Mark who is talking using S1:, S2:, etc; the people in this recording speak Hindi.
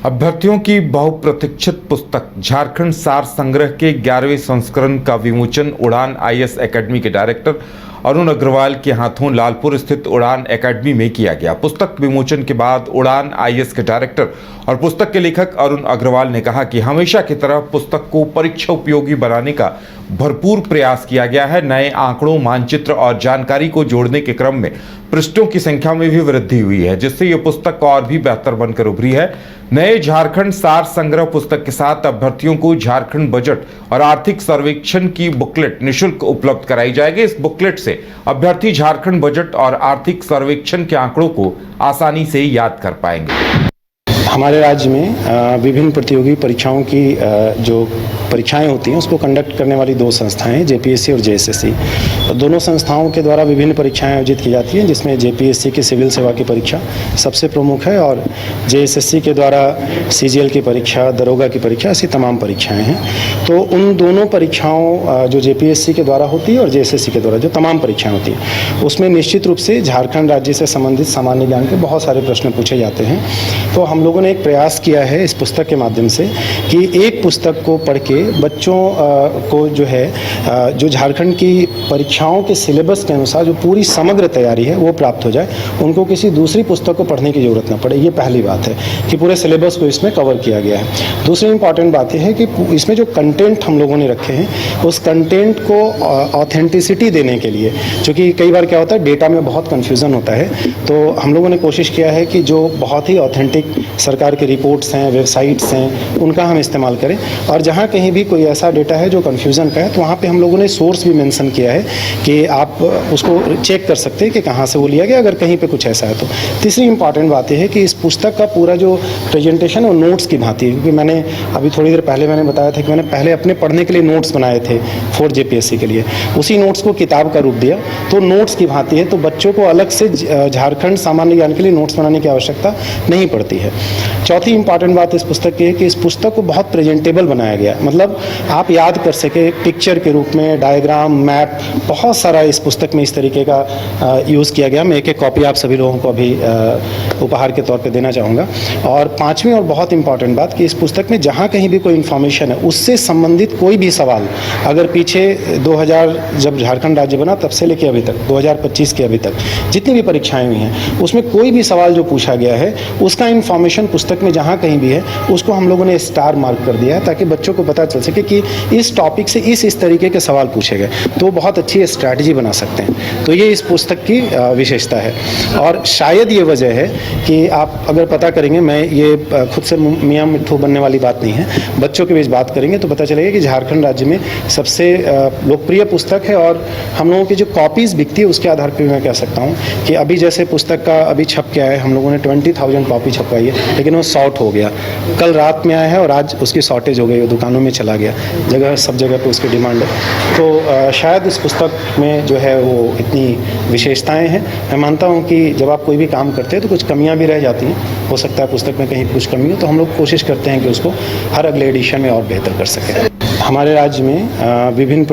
S1: अभ्यर्थियों की बहुप्रतीक्षित पुस्तक झारखंड सार संग्रह के 11वें संस्करण का विमोचन उड़ान आईएएस एकेडमी के डायरेक्टर अरुण अग्रवाल के हाथों लालपुर स्थित उड़ान एकेडमी में किया गया। पुस्तक विमोचन के बाद उड़ान आईएएस के डायरेक्टर और पुस्तक के लेखक अरुण अग्रवाल ने कहा कि हमेशा की तरह पुस्तक को परीक्षा उपयोगी बनाने का भरपूर प्रयास किया गया है। नए आंकड़ों, मानचित्र और जानकारी को जोड़ने के क्रम में पृष्ठों की संख्या में भी वृद्धि हुई है, जिससे यह पुस्तक और भी बेहतर बनकर उभरी है। नए झारखंड सार संग्रह पुस्तक के साथ अभ्यर्थियों को झारखंड बजट और आर्थिक सर्वेक्षण की बुकलेट निःशुल्क उपलब्ध कराई जाएगी। इस बुकलेट से अभ्यर्थी झारखंड बजट और आर्थिक सर्वेक्षण के आंकड़ों को आसानी से याद कर पाएंगे।
S2: हमारे राज्य में विभिन्न प्रतियोगी परीक्षाओं की जो परीक्षाएं होती हैं उसको कंडक्ट करने वाली दो संस्थाएं हैं, जेपीएससी और जेएसएससी। दोनों संस्थाओं के द्वारा विभिन्न परीक्षाएं आयोजित की जाती हैं, जिसमें जेपीएससी की सिविल सेवा की परीक्षा सबसे प्रमुख है और जेएसएससी के द्वारा सीजीएल की परीक्षा, दरोगा की परीक्षा, ऐसी तमाम परीक्षाएं हैं। तो उन दोनों परीक्षाओं जो जेपीएससी के द्वारा होती है और जेएसएससी के द्वारा जो तमाम परीक्षाएं होती हैं उसमें निश्चित रूप से झारखंड राज्य से संबंधित सामान्य ज्ञान के बहुत सारे प्रश्न पूछे जाते हैं। तो हम लोगों ने एक प्रयास किया है इस पुस्तक के माध्यम से कि एक पुस्तक को पढ़ के बच्चों को जो है जो झारखंड की परीक्षाओं के सिलेबस के अनुसार जो पूरी समग्र तैयारी है वो प्राप्त हो जाए, उनको किसी दूसरी पुस्तक को पढ़ने की जरूरत ना पड़े। ये पहली बात है कि पूरे सिलेबस को इसमें कवर किया गया है। दूसरी इंपॉर्टेंट बात यह है कि इसमें जो कंटेंट हम लोगों ने रखे हैं उस कंटेंट को ऑथेंटिसिटी देने के लिए, क्योंकि कई बार क्या होता है डेटा में बहुत कन्फ्यूज़न होता है, तो हम लोगों ने कोशिश किया है कि जो बहुत ही ऑथेंटिक सरकार के रिपोर्ट्स हैं, वेबसाइट्स हैं, उनका हम इस्तेमाल करें। और जहाँ कहीं भी कोई ऐसा डेटा है जो कन्फ्यूज़न का है तो वहाँ पे हम लोगों ने सोर्स भी मेंशन किया है कि आप उसको चेक कर सकते हैं कि कहाँ से वो लिया गया, अगर कहीं पे कुछ ऐसा है तो। तीसरी इंपॉर्टेंट बात यह है कि इस पुस्तक का पूरा जो प्रेजेंटेशन है वो नोट्स की भांति है, क्योंकि मैंने अभी थोड़ी देर पहले मैंने बताया था कि मैंने पहले अपने पढ़ने के लिए नोट्स बनाए थे 4 जेपीएससी के लिए, उसी नोट्स को किताब का रूप दिया, तो नोट्स की भांति है। तो बच्चों को अलग से झारखंड सामान्य ज्ञान के लिए नोट्स बनाने की आवश्यकता नहीं पड़ती है। चौथी इंपॉर्टेंट बात इस पुस्तक की है कि इस पुस्तक को बहुत प्रेजेंटेबल बनाया गया, मतलब आप याद कर सके पिक्चर के रूप में, डायग्राम, मैप, बहुत सारा इस पुस्तक में इस तरीके का यूज़ किया गया। मैं एक कॉपी आप सभी लोगों को अभी उपहार के तौर पे देना चाहूँगा। और पांचवी और बहुत इंपॉर्टेंट बात कि इस पुस्तक में जहाँ कहीं भी कोई इन्फॉर्मेशन है उससे संबंधित कोई भी सवाल, अगर पीछे 2000 जब झारखंड राज्य बना तब से लेकर अभी तक 2025 के अभी तक जितनी भी परीक्षाएं हुई हैं उसमें कोई भी सवाल जो पूछा गया है उसका इन्फॉर्मेशन पुस्तक में जहाँ कहीं भी है उसको हम लोगों ने स्टार मार्क कर दिया है, ताकि बच्चों को पता चल सके कि इस टॉपिक से इस तरीके के सवाल पूछे गए, तो बहुत अच्छी स्ट्रैटेजी बना सकते हैं। तो ये इस पुस्तक की विशेषता है। और शायद ये वजह है कि आप अगर पता करेंगे, मैं ये खुद से मियाँ मिट्ठू बनने वाली बात नहीं है, बच्चों के बीच बात करेंगे तो पता चलेगा कि झारखंड राज्य में सबसे लोकप्रिय पुस्तक है। और हम लोगों की जो कॉपीज़ बिकती है उसके आधार पर मैं कह सकता हूँ कि अभी जैसे पुस्तक का अभी छप के आया है, हम लोगों ने 20,000 कॉपी छपवाई है, लेकिन वो शॉर्ट हो गया, कल रात में आया है और आज उसकी शॉर्टेज हो गई, वो दुकानों में चला गया, सब जगह पे उसकी डिमांड है। तो शायद इस पुस्तक में जो है वो इतनी विशेषताएं हैं। मैं मानता हूं कि जब आप कोई भी काम करते हैं तो कुछ कमियां भी रह जाती हैं, हो सकता है पुस्तक में कहीं कुछ कमी हो, तो हम लोग कोशिश करते हैं कि उसको हर अगले एडिशन में और बेहतर कर सकें। हमारे राज्य में विभिन्न